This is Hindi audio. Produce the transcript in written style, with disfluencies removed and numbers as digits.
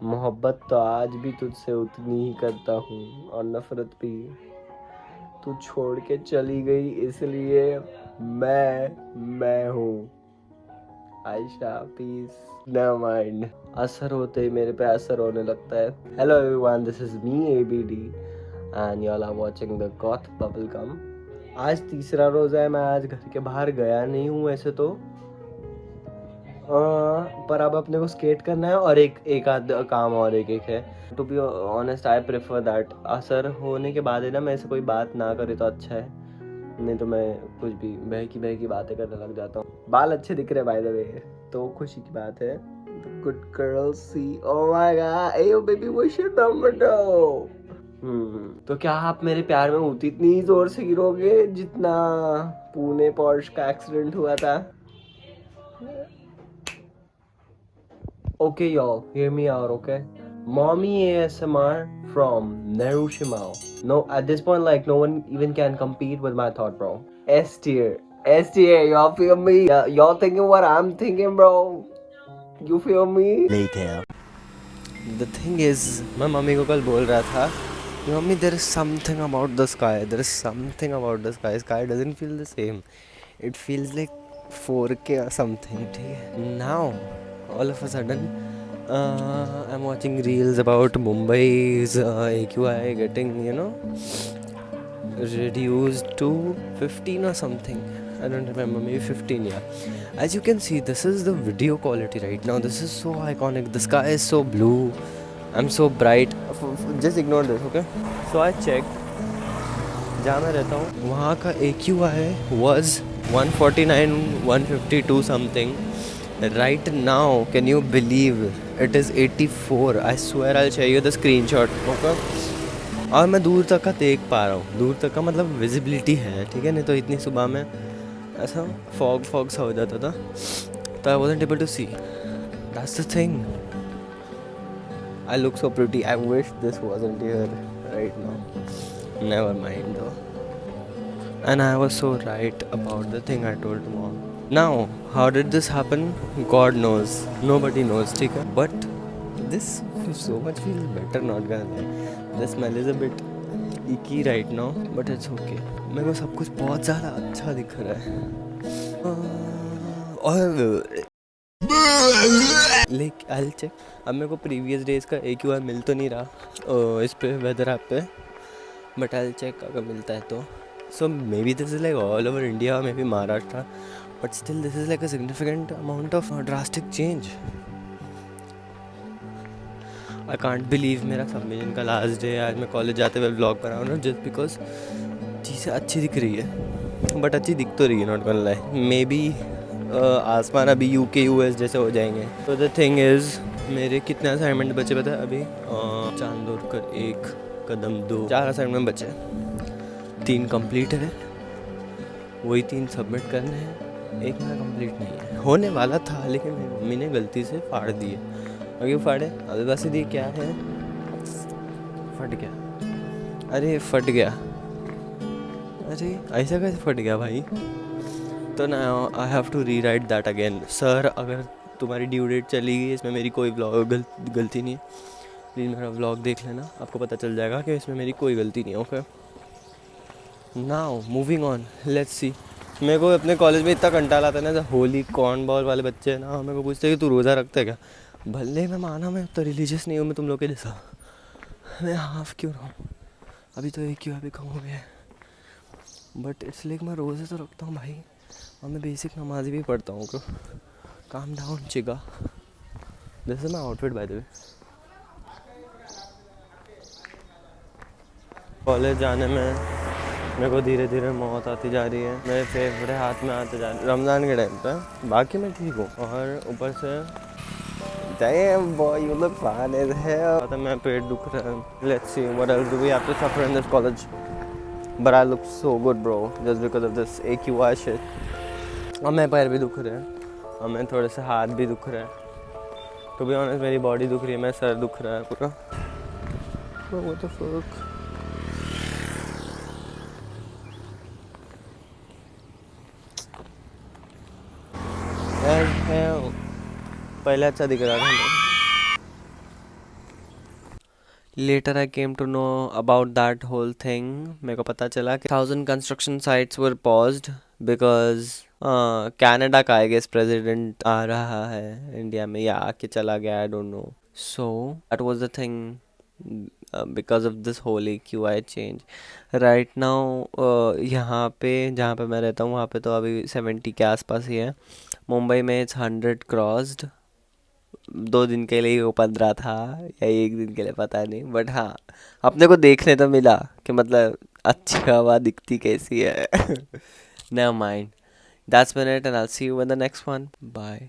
मोहब्बत तो आज भी तुझसे उतनी ही करता हूँ और नफरत भी। तू छोड़ के चली गई इसलिए मैं हूँ। Ayesha peace never mind. असर होते ही मेरे पे असर होने लगता है। Hello everyone, this is me ABD and you all are watching the goth bubble gum. आज तीसरा रोजा है। मैं आज घर के बाहर गया नहीं हूँ वैसे तो, पर अब अपने को स्केट करना है और एक आध काम और एक है। To be honest I prefer that असर होने के बाद है ना, मैं से कोई बात ना करे तो अच्छा है, नहीं तो मैं कुछ भी बहकी बातें करने लग जाता हूँ। बाल अच्छे दिख रहे बाय द वे, तो खुशी की बात है। Good girl see, oh my god, ayo baby what's your number? तो क्या आप मेरे प्यार में उतनी जोर से गिरोगे जितना पुणे पोर्श का एक्सीडेंट हुआ था? Okay, y'all, hear me out, okay? Mommy ASMR from Narushimao. No, at this point, like, no one even can compete with my thought, bro. S tier. S tier, y'all feel me? Yeah, y'all thinking what I'm thinking, bro? You feel me? Later. The thing is, मैं मम्मी को कल बोल रहा था कि mummy, there is something about the sky. There is something about the sky. Sky doesn't feel the same. It feels like 4K or something, ठीक है? Now, all of a sudden, I'm watching reels about Mumbai's AQI getting, reduced to 15 or something. I don't remember, maybe 15, yeah. As you can see, this is the video quality right now. This is so iconic. The sky is so blue. I'm so bright. Just ignore this, okay? So I checked. जहाँ मैं रहता हूँ वहाँ का AQI was 149, 152 something. Right now, can you believe it is 84? I swear I'll share you the screenshot. Okay? और मैं दूर तक का देख पा रहा हूँ, दूर तक का मतलब विजिबिलिटी है, ठीक है? नहीं तो इतनी सुबह में ऐसा फॉग सा हो जाता था, तो आई wasn't able to see. That's the thing. I look so pretty. I wish this wasn't here right now. Never mind though. And I was so right about the thing I told mom. Now, how did this happen? God knows. Nobody knows, ठीक है? But this so much feels better, not gonna lie. The smell is a bit icky right now, but it's okay. मेरे को सब कुछ बहुत ज़्यादा अच्छा दिख रहा है। और लेक आई चेक। अब मेरे को प्रीवियस डेज का AQI मिल तो नहीं रहा इस पे वेदर ऐप पे, बट आई चेक अगर मिलता है तो. So maybe this is like all over India, maybe Maharashtra, but still this is like a significant amount of drastic change. I can't believe मेरा सबमिशन का लास्ट डे है आज. मैं कॉलेज जाते हुए व्लॉग बना रहा हूँ जस्ट बिकॉज चीज़ें अच्छी दिख रही है, बट अच्छी दिख तो रही है, not gonna lie. May be आसमान अभी UK US जैसे हो जाएंगे. तो द थिंग इज़, मेरे कितने असाइनमेंट बचे पता है अभी? चांद कर 1 कदम 2, 4 असाइनमेंट बचे. 3 कंप्लीट है, वही 3 सबमिट करने हैं. एक मेरा कंप्लीट नहीं है, होने वाला था लेकिन मेरी मम्मी ने गलती से फाड़ दिए. और क्यों फाड़े? अभी बस ये क्या है, फट गया. अरे फट गया, अरे ऐसा कैसे फट गया भाई? तो ना I have to rewrite that again. Sir, अगर तुम्हारी ड्यू डेट चली गई, इसमें मेरी कोई गलती नहीं है. प्लीज़ मेरा व्लॉग देख लेना, आपको पता चल जाएगा कि इसमें मेरी कोई गलती नहीं है. Okay, now moving on, let's see. मेरे को अपने कॉलेज में इतना कंटाल आता है ना, होली कॉर्न बॉल वाले बच्चे हैं ना, मेरे को पूछते हैं कि तू रोज़ा रखता है क्या? भले मैं माना मैं तो रिलीजियस नहीं हूँ, मैं तुम लोग के जैसा. मैं हाफ क्यों रहा हूँ, अभी तो एक क्यों अभी कम हो गया है, बट इसलिए मैं रोज़े तो रखता हूँ भाई. और मैं बेसिक नमाज भी पढ़ता हूँ. काम डाउन चिगा. This is my outfit by the way. College जाने में मेरे को धीरे धीरे मौत आती जा रही है. मेरे फेफड़े हाथ में आते जा रहे हैं रमज़ान के टाइम पे. बाकी मैं ठीक हूँ, और ऊपर से damn boy you look fine as hell. पता मैं पेट दुख रहा है. Let's see what else do we have to suffer in this college. But I look so good bro, just because of this AQI shit. और मेरे पैर भी दुख रहे हैं, और मैं थोड़े से हाथ भी दुख रहे हैं. To be honest मेरी बॉडी दुख रही है, मेरा सर दुख रहा है पूरा. What the fuck. पहले अच्छा दिख रहा था. Later I came to know about that whole thing. मेरे को पता चला कि 1000 construction sites were paused because Canada का आई गेस प्रेसिडेंट आ रहा है इंडिया में, या आके चला गया, I don't know. So that was the thing because of this whole AQI change. Right now यहाँ पे जहाँ पे मैं रहता हूँ वहाँ पे तो अभी 70 के आसपास ही है। मुंबई में इट्स 100 क्रॉस्ड। 2 दिन के लिए वो 15 था या एक दिन के लिए पता नहीं, बट हाँ अपने को देखने तो मिला कि मतलब अच्छी हवा दिखती कैसी है। Never mind, that's minute and I see you in the next one. Bye.